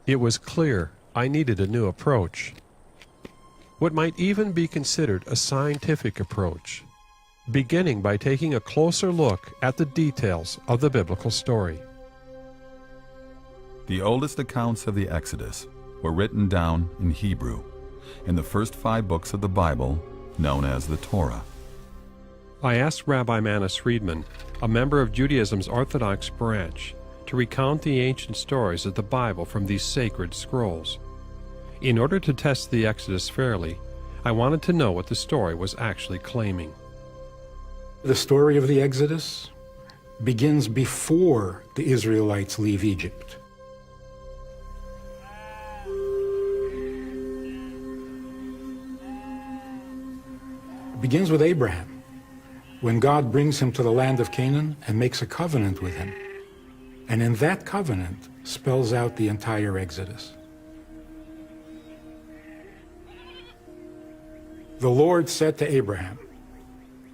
It was clear I needed a new approach. What might even be considered a scientific approach, beginning by taking a closer look at the details of the biblical story. The oldest accounts of the Exodus were written down in Hebrew, in the first 5 books of the Bible, known as the Torah. I asked Rabbi Manis Friedman, a member of Judaism's Orthodox branch, to recount the ancient stories of the Bible from these sacred scrolls. In order to test the Exodus fairly, I wanted to know what the story was actually claiming. The story of the Exodus begins before the Israelites leave Egypt. It begins with Abraham, when God brings him to the land of Canaan and makes a covenant with him. And in that covenant spells out the entire Exodus. The Lord said to Abraham,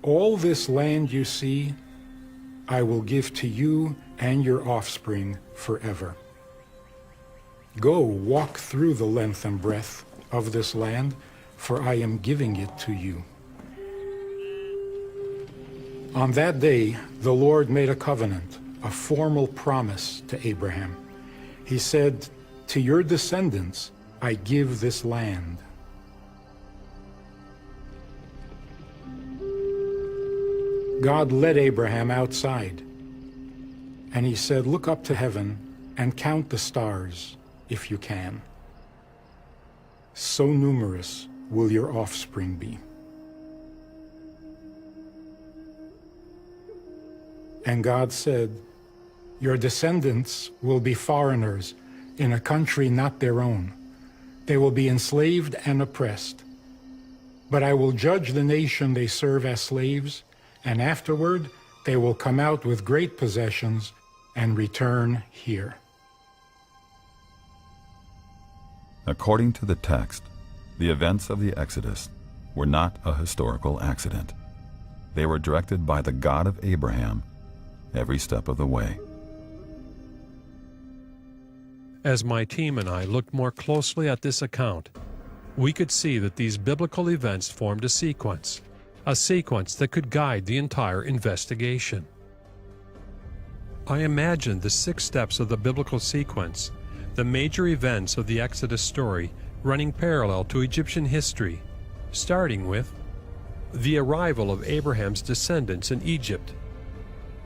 "All this land you see, I will give to you and your offspring forever. Go, walk through the length and breadth of this land, for I am giving it to you." On that day, the Lord made a covenant, a formal promise to Abraham. He said, "To your descendants, I give this land." God led Abraham outside, and he said, "Look up to heaven and count the stars, if you can. So numerous will your offspring be." And God said, "Your descendants will be foreigners in a country not their own. They will be enslaved and oppressed. But I will judge the nation they serve as slaves, and afterward they will come out with great possessions and return here." According to the text, the events of the Exodus were not a historical accident. They were directed by the God of Abraham every step of the way. As my team and I looked more closely at this account, we could see that these biblical events formed a sequence that could guide the entire investigation. I imagined the 6 steps of the biblical sequence, the major events of the Exodus story running parallel to Egyptian history, starting with the arrival of Abraham's descendants in Egypt,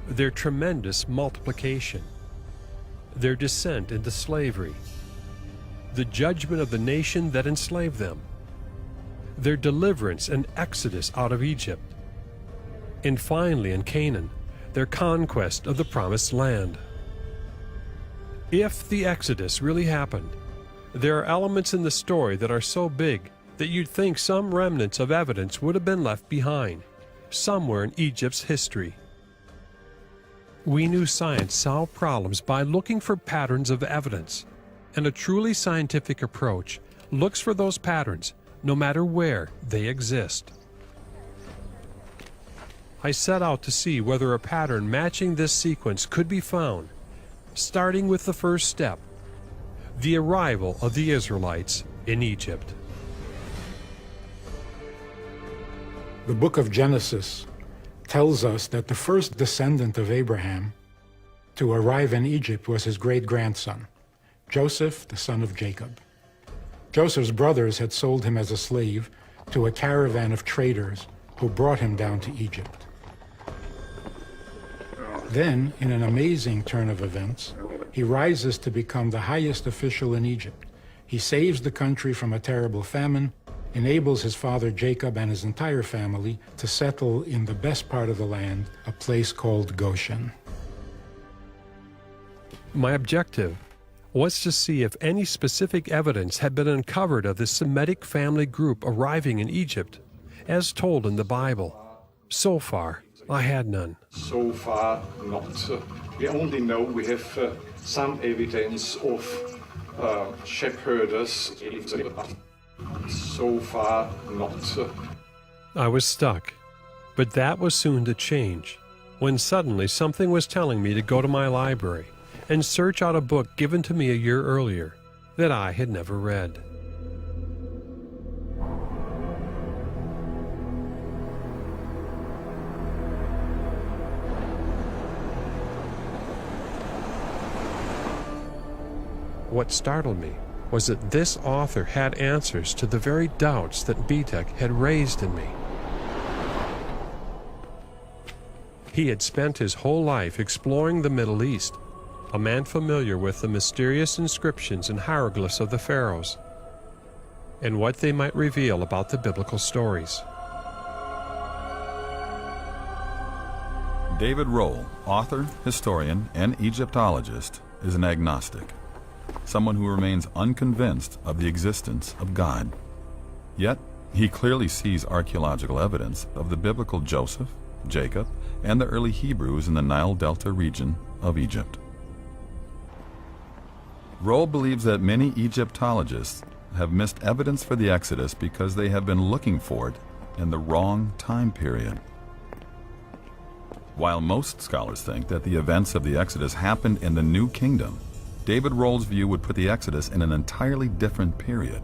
their tremendous multiplication, their descent into slavery, the judgment of the nation that enslaved them, their deliverance and exodus out of Egypt, and finally in Canaan, their conquest of the promised land. If the Exodus really happened, there are elements in the story that are so big that you'd think some remnants of evidence would have been left behind, somewhere in Egypt's history. We knew science solved problems by looking for patterns of evidence, and a truly scientific approach looks for those patterns no matter where they exist. I set out to see whether a pattern matching this sequence could be found, starting with the first step, the arrival of the Israelites in Egypt. The book of Genesis tells us that the first descendant of Abraham to arrive in Egypt was his great-grandson, Joseph, the son of Jacob. Joseph's brothers had sold him as a slave to a caravan of traders who brought him down to Egypt. Then, in an amazing turn of events, he rises to become the highest official in Egypt. He saves the country from a terrible famine, enables his father Jacob and his entire family to settle in the best part of the land, a place called Goshen. My objective was to see if any specific evidence had been uncovered of the Semitic family group arriving in Egypt, as told in the Bible. So far, I had none. So far, not. We only know we have some evidence of shepherders. So far, not. I was stuck, but that was soon to change, when suddenly something was telling me to go to my library and search out a book given to me a year earlier, that I had never read. What startled me was that this author had answers to the very doubts that Betek had raised in me. He had spent his whole life exploring the Middle East, a man familiar with the mysterious inscriptions and hieroglyphs of the pharaohs, and what they might reveal about the biblical stories. David Rohl, author, historian, and Egyptologist, is an agnostic, someone who remains unconvinced of the existence of God. Yet, he clearly sees archaeological evidence of the biblical Joseph, Jacob, and the early Hebrews in the Nile Delta region of Egypt. Rohl believes that many Egyptologists have missed evidence for the Exodus because they have been looking for it in the wrong time period. While most scholars think that the events of the Exodus happened in the New Kingdom, David Rohl's view would put the Exodus in an entirely different period,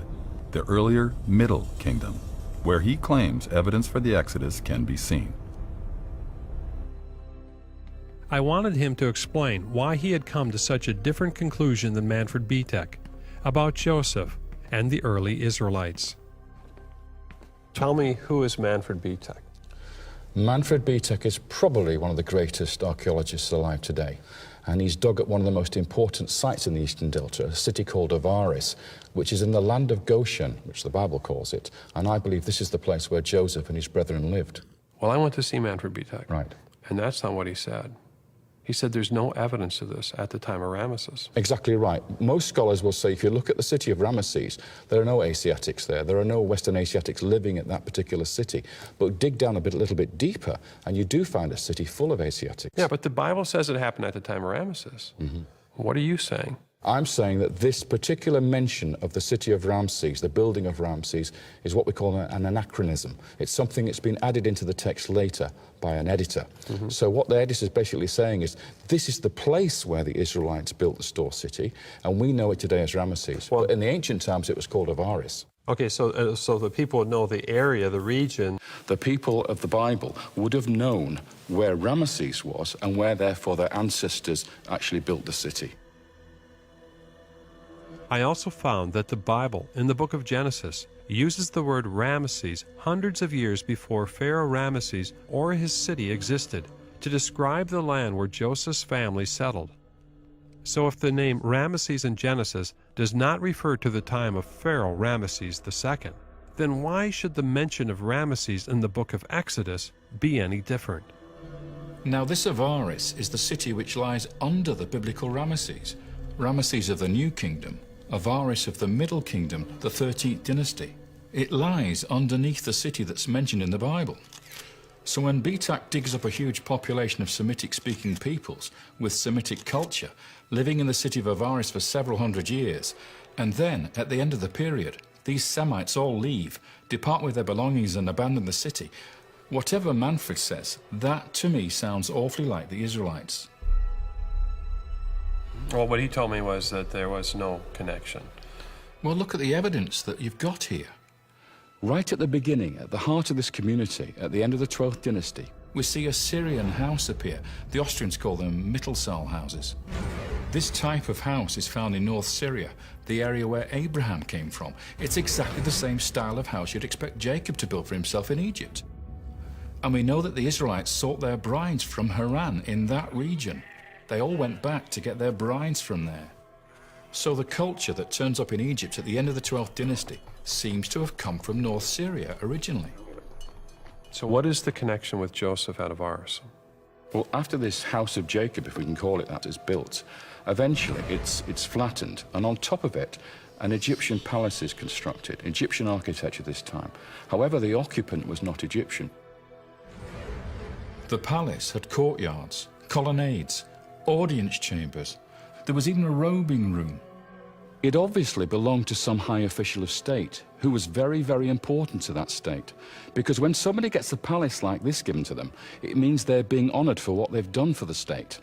the earlier Middle Kingdom, where he claims evidence for the Exodus can be seen. I wanted him to explain why he had come to such a different conclusion than Manfred Betek about Joseph and the early Israelites. Tell me, who is Manfred Betek? Manfred Betek is probably one of the greatest archaeologists alive today, and he's dug at one of the most important sites in the Eastern Delta, a city called Avaris, which is in the land of Goshen, which the Bible calls it, and I believe this is the place where Joseph and his brethren lived. Well, I went to see Manfred Betek. Right. And that's not what he said. He said there's no evidence of this at the time of Ramesses. Exactly right. Most scholars will say if you look at the city of Ramesses, there are no Asiatics there. There are no Western Asiatics living at that particular city. But dig down a little bit deeper, and you do find a city full of Asiatics. Yeah, but the Bible says it happened at the time of Ramesses. Mm-hmm. What are you saying? I'm saying that this particular mention of the city of Ramses, the building of Ramses, is what we call an anachronism. It's something that's been added into the text later by an editor. Mm-hmm. So what the editor is basically saying is, this is the place where the Israelites built the store city, and we know it today as Ramesses. Well, in the ancient times, it was called Avaris. Okay, so the people would know the area, the region. The people of the Bible would have known where Ramesses was and where, therefore, their ancestors actually built the city. I also found that the Bible, in the book of Genesis, uses the word Ramesses hundreds of years before Pharaoh Ramesses or his city existed to describe the land where Joseph's family settled. So if the name Ramesses in Genesis does not refer to the time of Pharaoh Ramesses II, then why should the mention of Ramesses in the book of Exodus be any different? Now this Avaris is the city which lies under the biblical Ramesses. Ramesses of the New Kingdom, Avaris of the Middle Kingdom, the 13th dynasty. It lies underneath the city that's mentioned in the Bible. So when Betek digs up a huge population of Semitic-speaking peoples with Semitic culture living in the city of Avaris for several hundred years, and then, at the end of the period, these Semites all leave, depart with their belongings and abandon the city, whatever Manfred says, that to me sounds awfully like the Israelites. Well, what he told me was that there was no connection. Well, look at the evidence that you've got here. Right at the beginning, at the heart of this community, at the end of the 12th dynasty, we see a Syrian house appear. The Austrians call them Mittelsaal houses. This type of house is found in North Syria, the area where Abraham came from. It's exactly the same style of house you'd expect Jacob to build for himself in Egypt. And we know that the Israelites sought their brides from Haran in that region. They all went back to get their brides from there. So the culture that turns up in Egypt at the end of the 12th dynasty seems to have come from North Syria originally. So what is the connection with Joseph out of Avaris? well, after this house of Jacob, if we can call it that, is built, eventually it's flattened, and on top of it, an Egyptian palace is constructed, Egyptian architecture this time. However, the occupant was not Egyptian. The palace had courtyards, colonnades, audience chambers. There was even a robing room. It obviously belonged to some high official of state who was very, very important to that state. Because when somebody gets a palace like this given to them, it means they're being honored for what they've done for the state.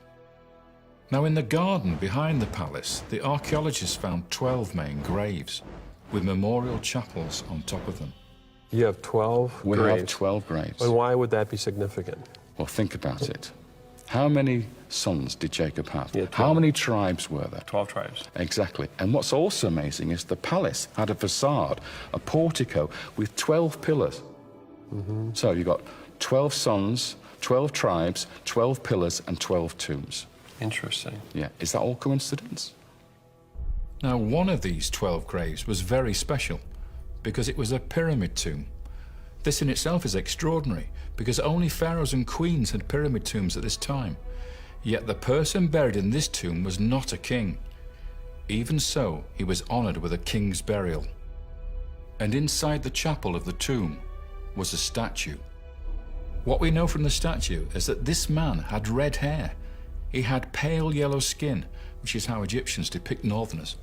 Now, in the garden behind the palace, the archaeologists found 12 main graves with memorial chapels on top of them. You have 12 We graves. have 12 graves. And why would that be significant? Well, think about it. How many sons did Jacob have? Yeah, 12. How many tribes were there? 12 tribes. Exactly. And what's also amazing is the palace had a facade, a portico with 12 pillars. So you've got 12 sons, 12 tribes, 12 pillars, and 12 tombs. Interesting. Yeah. Is that all coincidence? Now, one of these 12 graves was very special because it was a pyramid tomb. This in itself is extraordinary because only pharaohs and queens had pyramid tombs at this time. Yet the person buried in this tomb was not a king. Even so, he was honored with a king's burial. And inside the chapel of the tomb was a statue. What we know from the statue is that this man had red hair. He had pale yellow skin, which is how Egyptians depict northerners.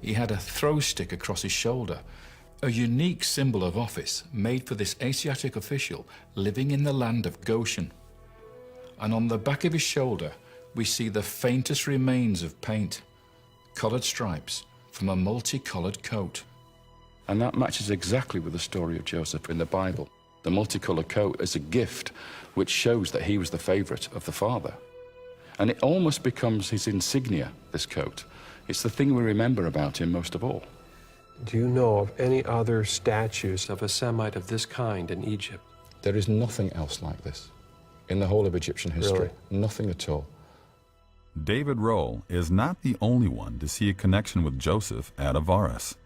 He had a throw stick across his shoulder, a unique symbol of office made for this Asiatic official living in the land of Goshen. And on the back of his shoulder, we see the faintest remains of paint, colored stripes from a multicolored coat. And that matches exactly with the story of Joseph in the Bible. The multicolored coat is a gift which shows that he was the favorite of the father. And it almost becomes his insignia, this coat. It's the thing we remember about him most of all. Do you know of any other statues of a Semite of this kind in Egypt? There is nothing else like this in the whole of Egyptian history. Really? Nothing at all. David Roll is not the only one to see a connection with Joseph at Avaris.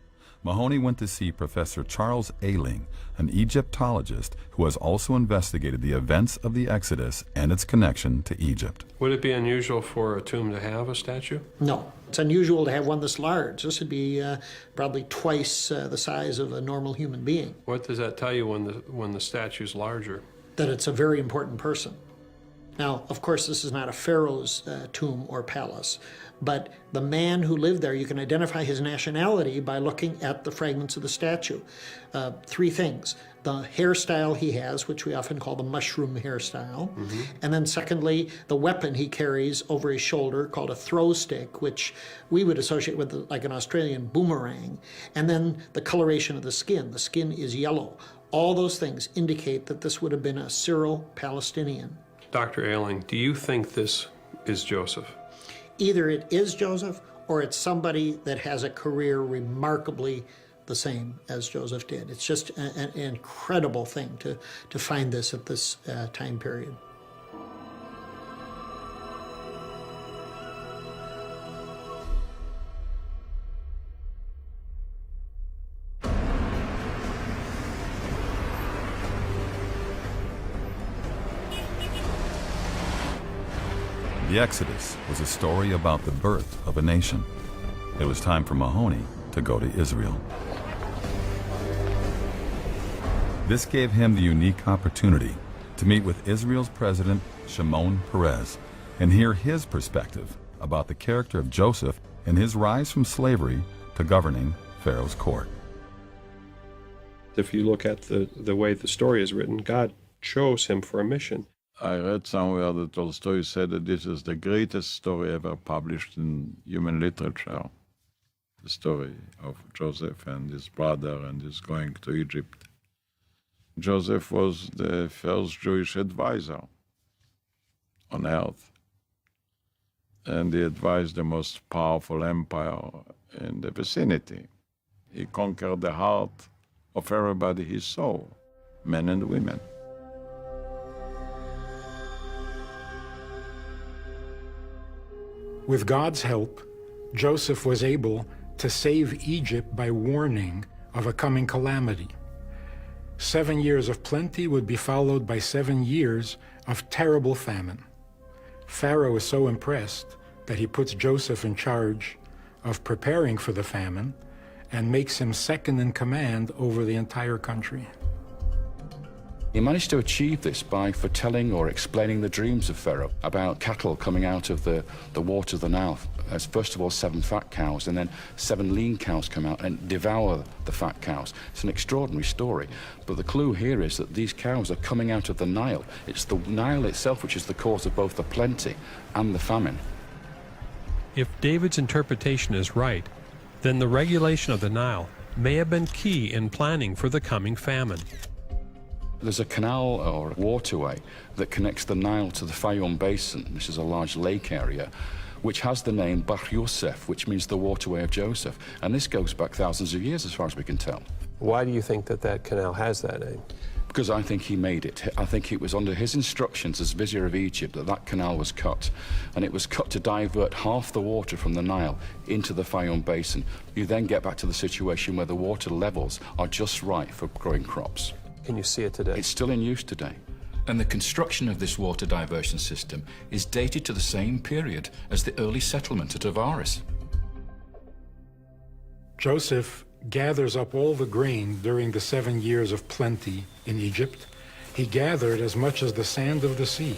Mahoney went to see Professor Charles Ayling, an Egyptologist who has also investigated the events of the Exodus and its connection to Egypt. Would it be unusual for a tomb to have a statue? No. It's unusual to have one this large. This would be probably twice the size of a normal human being. What does that tell you when the statue's larger? That it's a very important person. Now, of course, this is not a pharaoh's tomb or palace, but the man who lived there, you can identify his nationality by looking at the fragments of the statue. Three things: the hairstyle he has, which we often call the mushroom hairstyle, and then secondly, the weapon he carries over his shoulder called a throw stick, which we would associate with like an Australian boomerang, and then the coloration of the skin. The skin is yellow. All those things indicate that this would have been a Syro-Palestinian. Dr. Ayling, do you think this is Joseph? Either it is Joseph or it's somebody that has a career remarkably the same as Joseph did. It's just an incredible thing to find this at this time period. The Exodus was a story about the birth of a nation. It was time for Mahoney to go to Israel. This gave him the unique opportunity to meet with Israel's president, Shimon Peres, and hear his perspective about the character of Joseph and his rise from slavery to governing Pharaoh's court. If you look at the way the story is written, God chose him for a mission. I read somewhere that Tolstoy said that this is the greatest story ever published in human literature. The story of Joseph and his brother and his going to Egypt. Joseph was the first Jewish advisor on earth. And he advised the most powerful empire in the vicinity. He conquered the heart of everybody he saw, men and women. With God's help, Joseph was able to save Egypt by warning of a coming calamity. 7 years of plenty would be followed by 7 years of terrible famine. Pharaoh is so impressed that he puts Joseph in charge of preparing for the famine and makes him second in command over the entire country. He managed to achieve this by foretelling or explaining the dreams of Pharaoh about cattle coming out of the water of the Nile. As first of all 7 fat cows, and then 7 lean cows come out and devour the fat cows. It's an extraordinary story. But the clue here is that these cows are coming out of the Nile. It's the Nile itself which is the cause of both the plenty and the famine. If David's interpretation is right, then the regulation of the Nile may have been key in planning for the coming famine. There's a canal or waterway that connects the Nile to the Fayoum Basin. This is a large lake area, which has the name Bahr Yosef, which means the waterway of Joseph. And this goes back thousands of years as far as we can tell. Why do you think that that canal has that name? Because I think he made it. I think it was under his instructions as Vizier of Egypt that that canal was cut. And it was cut to divert half the water from the Nile into the Fayoum Basin. You then get back to the situation where the water levels are just right for growing crops. Can you see it today? It's still in use today. And the construction of this water diversion system is dated to the same period as the early settlement at Avaris. Joseph gathers up all the grain during the 7 years of plenty in Egypt. He gathered as much as the sand of the sea.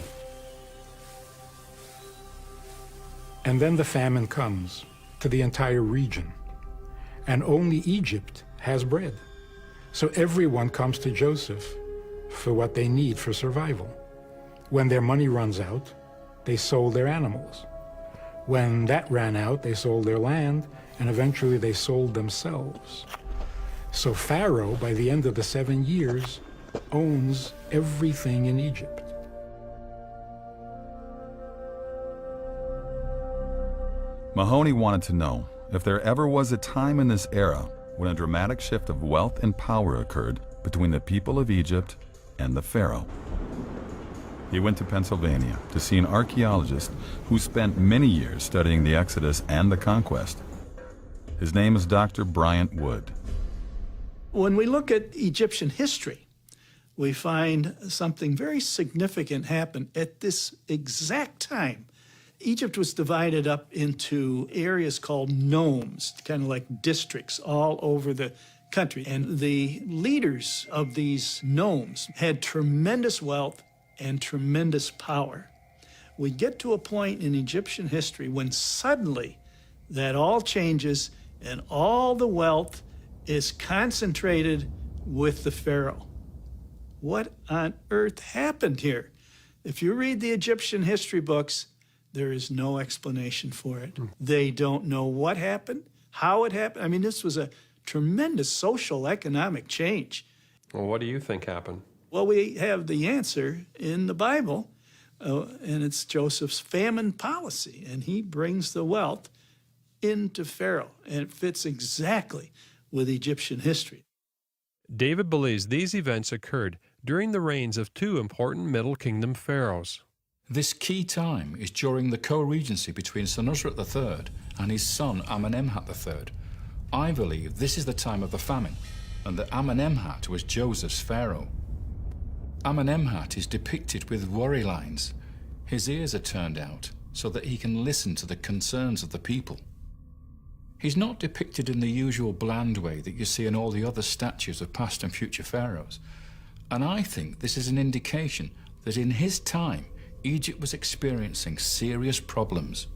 And then the famine comes to the entire region, and only Egypt has bread. So everyone comes to Joseph for what they need for survival. When their money runs out, they sold their animals. When that ran out, they sold their land, and eventually they sold themselves. So Pharaoh, by the end of the 7 years, owns everything in Egypt. Mahoney wanted to know if there ever was a time in this era when a dramatic shift of wealth and power occurred between the people of Egypt and the Pharaoh. He went to Pennsylvania to see an archaeologist who spent many years studying the Exodus and the conquest. His name is Dr. Bryant Wood. When we look at Egyptian history, we find something very significant happen at this exact time. Egypt was divided up into areas called nomes, kind of like districts all over the country. And the leaders of these nomes had tremendous wealth and tremendous power. We get to a point in Egyptian history when suddenly that all changes and all the wealth is concentrated with the Pharaoh. What on earth happened here? If you read the Egyptian history books, there is no explanation for it. They don't know what happened, how it happened. I mean, this was a tremendous social, economic change. Well, what do you think happened? Well, we have the answer in the Bible, and it's Joseph's famine policy, and he brings the wealth into Pharaoh, and it fits exactly with Egyptian history. David believes these events occurred during the reigns of two important Middle Kingdom pharaohs. This key time is during the co-regency between Senusret III and his son Amenemhat III. I believe this is the time of the famine, and that Amenemhat was Joseph's pharaoh. Amenemhat is depicted with worry lines. His ears are turned out so that he can listen to the concerns of the people. He's not depicted in the usual bland way that you see in all the other statues of past and future pharaohs. And I think this is an indication that in his time, Egypt was experiencing serious problems.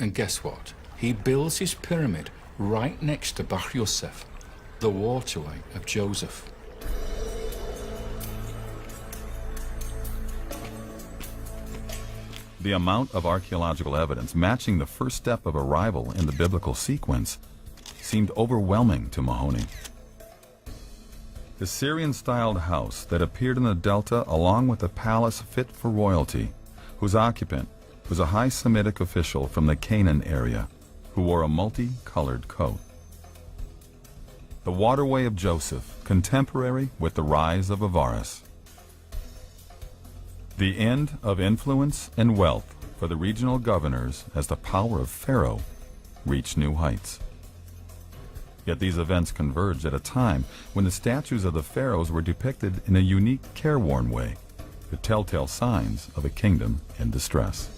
And guess what? He builds his pyramid right next to Bahr Yosef, the waterway of Joseph. The amount of archaeological evidence matching the first step of arrival in the biblical sequence seemed overwhelming to Mahoney. The Syrian-styled house that appeared in the delta along with a palace fit for royalty, whose occupant was a high Semitic official from the Canaan area who wore a multicolored coat. The waterway of Joseph, contemporary with the rise of Avaris. The end of influence and wealth for the regional governors as the power of Pharaoh reached new heights. Yet these events converged at a time when the statues of the pharaohs were depicted in a unique, careworn way, the telltale signs of a kingdom in distress.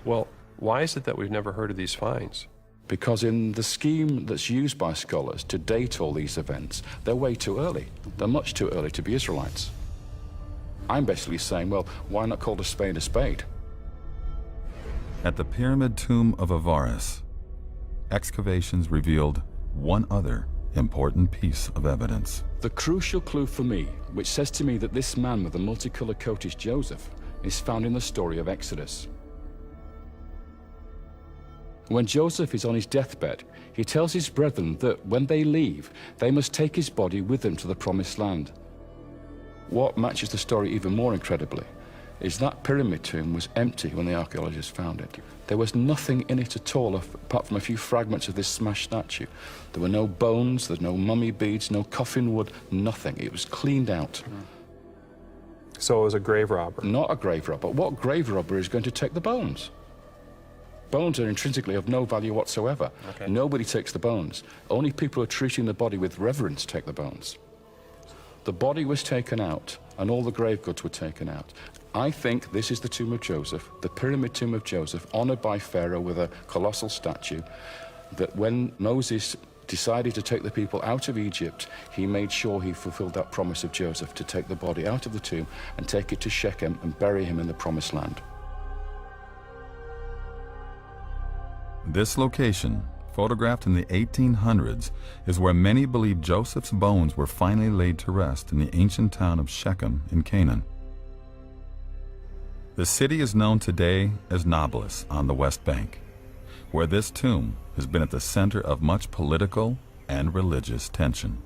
Well, why is it that we've never heard of these finds? Because in the scheme that's used by scholars to date all these events, they're way too early. They're much too early to be Israelites. I'm basically saying, well, why not call a spade a spade? At the pyramid tomb of Avaris, excavations revealed one other important piece of evidence. The crucial clue for me, which says to me that this man with the multicolored coat is Joseph, is found in the story of Exodus. When Joseph is on his deathbed, he tells his brethren that when they leave, they must take his body with them to the promised land. What matches the story even more incredibly is that pyramid tomb was empty when the archaeologists found it. There was nothing in it at all apart from a few fragments of this smashed statue. There were no bones, there's no mummy beads, no coffin wood, nothing. It was cleaned out. So it was a grave robber? Not a grave robber. What grave robber is going to take the bones? Bones are intrinsically of no value whatsoever. Okay. Nobody takes the bones. Only people who are treating the body with reverence take the bones. The body was taken out, and all the grave goods were taken out. I think this is the tomb of Joseph, the pyramid tomb of Joseph, honored by Pharaoh with a colossal statue, that when Moses decided to take the people out of Egypt, he made sure he fulfilled that promise of Joseph to take the body out of the tomb and take it to Shechem and bury him in the promised land. This location, photographed in the 1800s, is where many believe Joseph's bones were finally laid to rest in the ancient town of Shechem in Canaan. The city is known today as Nablus on the West Bank, where this tomb has been at the center of much political and religious tension.